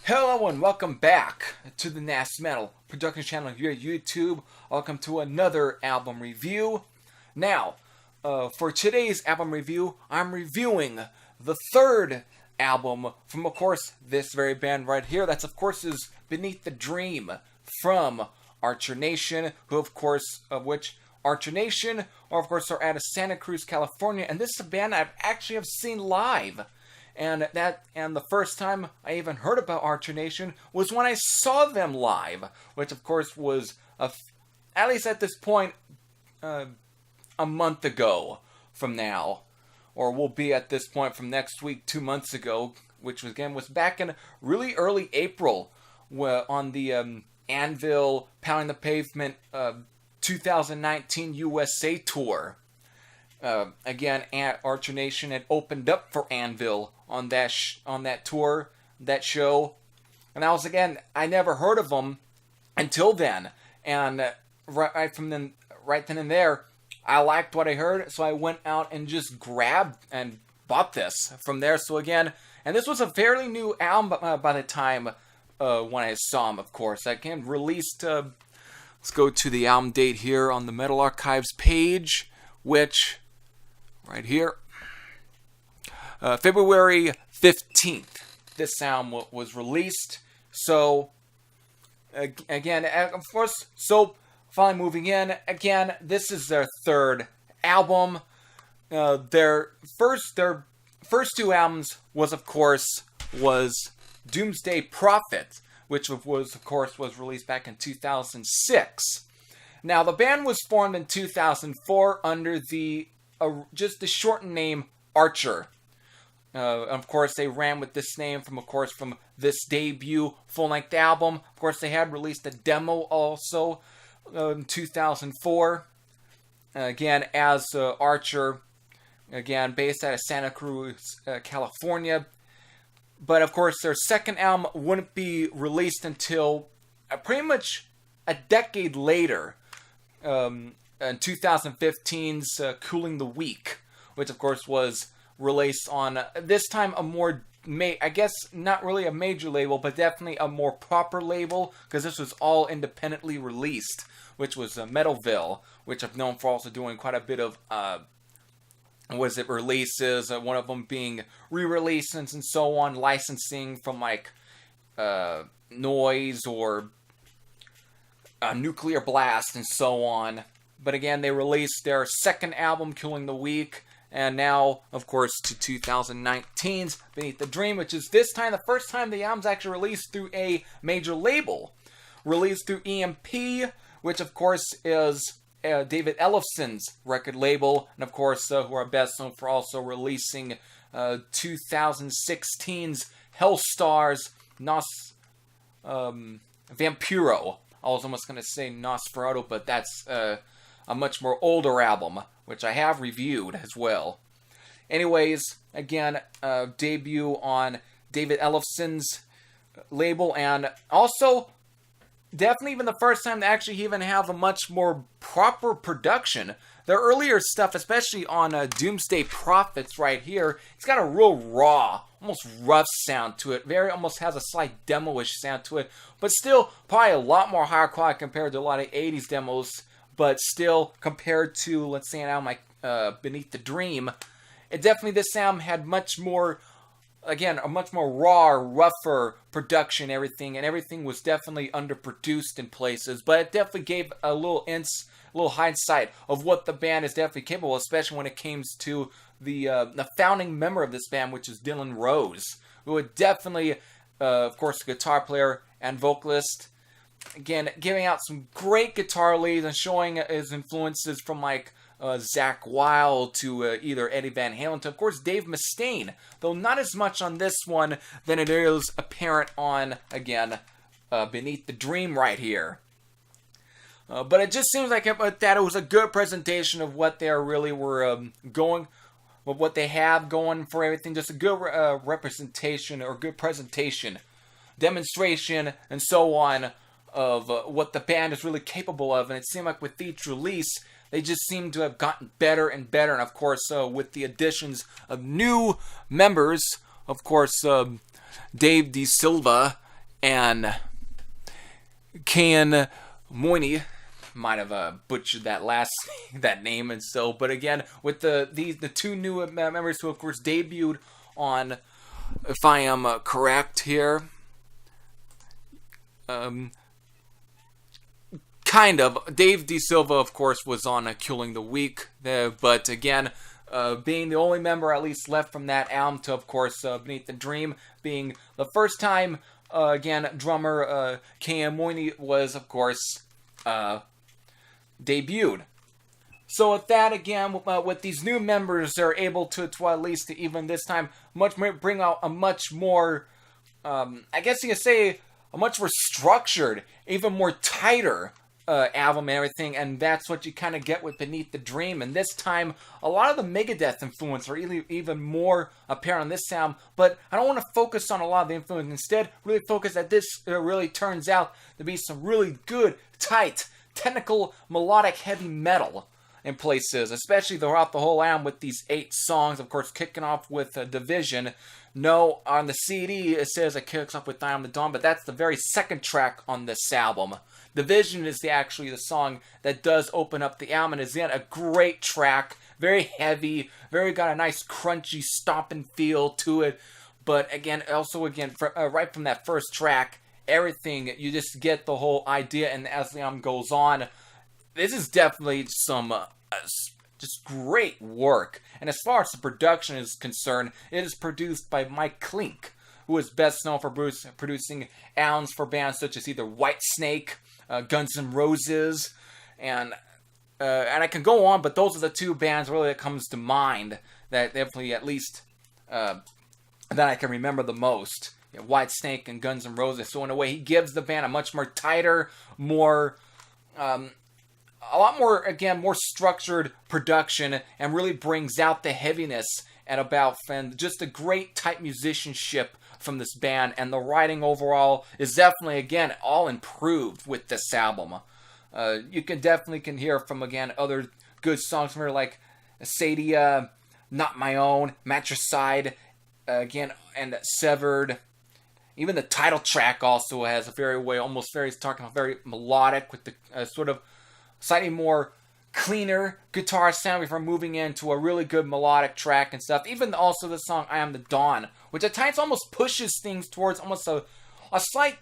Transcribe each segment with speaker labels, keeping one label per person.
Speaker 1: Hello and welcome back to the Nasty Metal production channel here at YouTube. Welcome to another album review. Now, for today's album review, I'm reviewing the third album from, of course, this very band right here. That's, of course, is Beneath the Dream from Archer Nation, who, of course, Archer Nation, or of course, are out of Santa Cruz, California. And this is a band I've actually seen live. And the first time I even heard about Archer Nation was when I saw them live, which of course was, at least at this point, a month ago from now. Or will be at this point from next week, 2 months ago, which was back in really early April, on the Anvil Pounding the Pavement 2019 USA tour. Again, Archer Nation had opened up for Anvil on that tour, that show, and I never heard of them until then, and right then and there, I liked what I heard, so I went out and just grabbed and bought this from there. So again, and this was a fairly new album by the time when I saw them, of course. Again, released. Let's go to the album date here on the Metal Archives page, which right here, February 15th, this album was released. So, again, of course, so finally moving in, again, this is their third album. Their first two albums was Doomsday Prophet, which was released back in 2006. Now, the band was formed in 2004 under just the shortened name Archer. Of course, they ran with this name from this debut full-length album. Of course, they had released a demo also in 2004. Again, as Archer, again, based out of Santa Cruz, California. But, of course, their second album wouldn't be released until pretty much a decade later, in 2015's Cooling the Weak, which of course was released on, this time I guess not really a major label, but definitely a more proper label, because this was all independently released, which was Metalville, which I've known for also doing quite a bit of, releases, one of them being re-releases and so on, licensing from Noise or Nuclear Blast and so on. But again, they released their second album, Killing the Weak, and now, of course, to 2019's Beneath the Dream, which is this time the first time the album's actually released through a major label. Released through NMP, which of course is David Ellefson's record label, and of course, who are best known for also releasing 2016's Hellstar's Vampiro. I was almost going to say Nosferatu, but that's a much more older album, which I have reviewed as well. Anyways, again, debut on David Ellefson's label, and also definitely even the first time to actually even have a much more proper production. Their earlier stuff, especially on Doomsday Prophets right here, it's got a real raw, almost rough sound to it. Almost has a slight demo-ish sound to it, but still probably a lot more higher quality compared to a lot of 80s demos. But still, compared to, let's say, an album like Beneath the Dream, this album had much more, again, a much more raw, rougher production, and everything was definitely underproduced in places, but it definitely gave a little hindsight of what the band is definitely capable of, especially when it comes to the founding member of this band, which is Dylan Rose, who would definitely, of course, a guitar player and vocalist. Again, giving out some great guitar leads and showing his influences from Zakk Wylde to either Eddie Van Halen to, of course, Dave Mustaine, though not as much on this one than it is apparent on, again, Beneath the Dream right here. But it just seems like that it was a good presentation of what they really were going, of what they have going for everything. Just a good representation or good presentation, demonstration, and so on of what the band is really capable of. And it seemed like with each release, they just seem to have gotten better and better. And of course, with the additions of new members, of course, Dave De Silva and Can Mooney might have butchered that name and so, but again, with the two new members who of course debuted on, if I am correct here, kind of. Dave De Silva, of course, was on Killing the Week, but again, being the only member at least left from that album to, of course, Beneath the Dream, being the first time, again, drummer K.M. Mooney was, of course, debuted. So with that, again, with these new members, they're able to at least, even this time, bring out a much more, I guess you could say, a much more structured, even more tighter album and everything, and that's what you kind of get with Beneath the Dream. And this time, a lot of the Megadeth influence are even more apparent on this sound, but I don't want to focus on a lot of the influence. Instead, really focus that this really turns out to be some really good, tight, technical, melodic, heavy metal in places, especially throughout the whole album with these 8 songs, of course, kicking off with Division. No, on the CD, it says it kicks off with Eye on the Dawn, but that's the very second track on this album. Division is actually the song that does open up the album, and is yet a great track, very heavy, got a nice crunchy stomping feel to it, but again, right from that first track, everything, you just get the whole idea, and as the album goes on, this is definitely some just great work. And as far as the production is concerned, it is produced by Mike Klink, who is best known for producing albums for bands such as either Whitesnake, Guns N' Roses, and I can go on, but those are the 2 bands really that comes to mind that definitely, at least, that I can remember the most. Whitesnake and Guns N' Roses. So in a way, he gives the band a much more tighter, more a lot more, again, more structured production, and really brings out the heaviness and just a great tight musicianship from this band, and the writing overall is definitely, again, all improved with this album. You can hear from, again, other good songs from her, like Sadia, Not My Own, Matricide, again, and Severed. Even the title track also has a very melodic, with the sort of slightly more cleaner guitar sound before moving into a really good melodic track and stuff. Even also the song I Am the Dawn, which at times almost pushes things towards almost a slight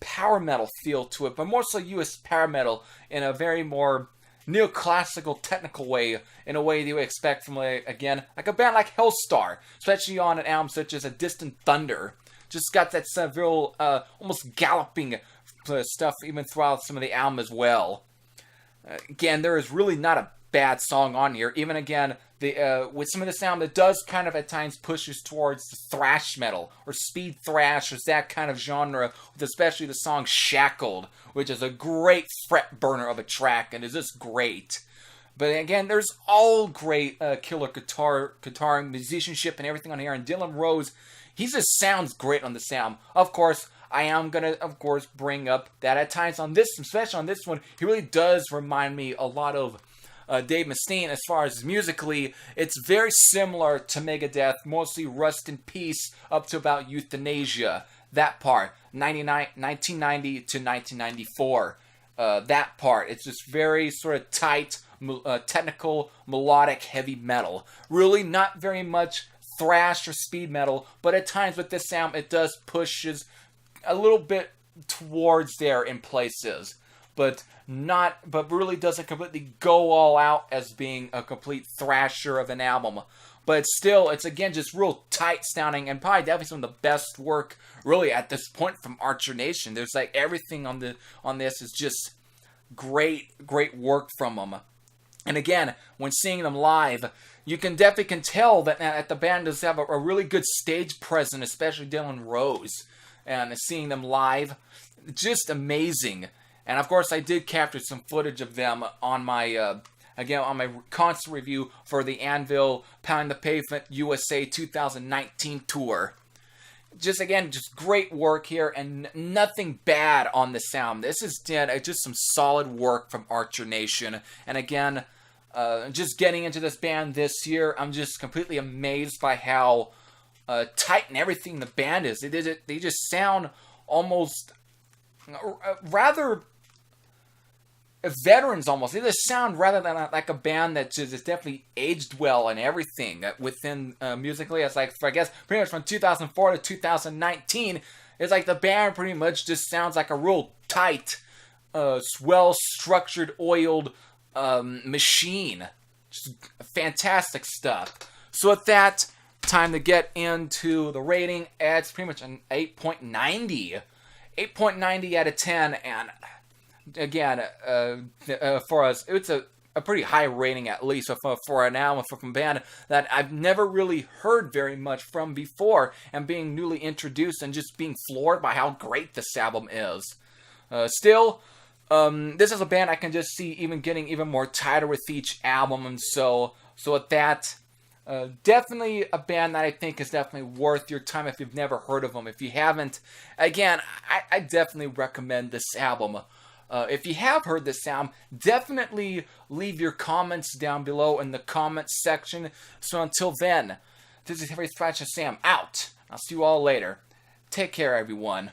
Speaker 1: power metal feel to it, but more so US power metal in a very more neoclassical technical way, in a way that you would expect from, like a band like Hellstar, especially on an album such as A Distant Thunder. Just got that real, almost galloping stuff even throughout some of the album as well. Again, there is really not a bad song on here. Even again, with some of the sound that does kind of at times pushes towards the thrash metal or speed thrash or that kind of genre, with especially the song Shackled, which is a great fret burner of a track and is just great. But again, there's all great killer guitar musicianship and everything on here. And Dylan Rose, he just sounds great on the sound. Of course, I am going to, bring up that at times on this, especially on this one, he really does remind me a lot of Dave Mustaine as far as musically. It's very similar to Megadeth, mostly Rust in Peace up to about Euthanasia. That part, 1990 to 1994. That part, it's just very sort of tight, technical, melodic, heavy metal. Really not very much thrash or speed metal, but at times with this sound, it does pushes a little bit towards there in places, but really doesn't completely go all out as being a complete thrasher of an album. But still, it's again just real tight sounding, and probably definitely some of the best work really at this point from Archer Nation. There's like everything on this is just great work from them. And again, when seeing them live, you can definitely tell that the band does have a really good stage presence, especially Dylan Rose. And seeing them live, just amazing. And of course, I did capture some footage of them on my concert review for the Anvil Pounding the Pavement USA 2019 tour. Just great work here, and nothing bad on the sound. This is just some solid work from Archer Nation. And again, just getting into this band this year, I'm just completely amazed by how tight and everything the band is. They just sound almost rather veterans almost. They just sound rather than like a band that just is definitely aged well and everything within musically. It's like, I guess, pretty much from 2004 to 2019, it's like the band pretty much just sounds like a real tight, well-structured, oiled machine. Just fantastic stuff. So with that, time to get into the rating. It's pretty much an 8.90. 8.90 out of 10, and again, for us, it's a pretty high rating at least for an album from a band that I've never really heard very much from before, and being newly introduced and just being floored by how great this album is. Still, this is a band I can just see even getting even more tighter with each album, and so with that, definitely a band that I think is definitely worth your time if you've never heard of them. If you haven't, again, I definitely recommend this album. If you have heard this album, definitely leave your comments down below in the comments section. So until then, this is Heavy Thrash and Sam out. I'll see you all later. Take care, everyone.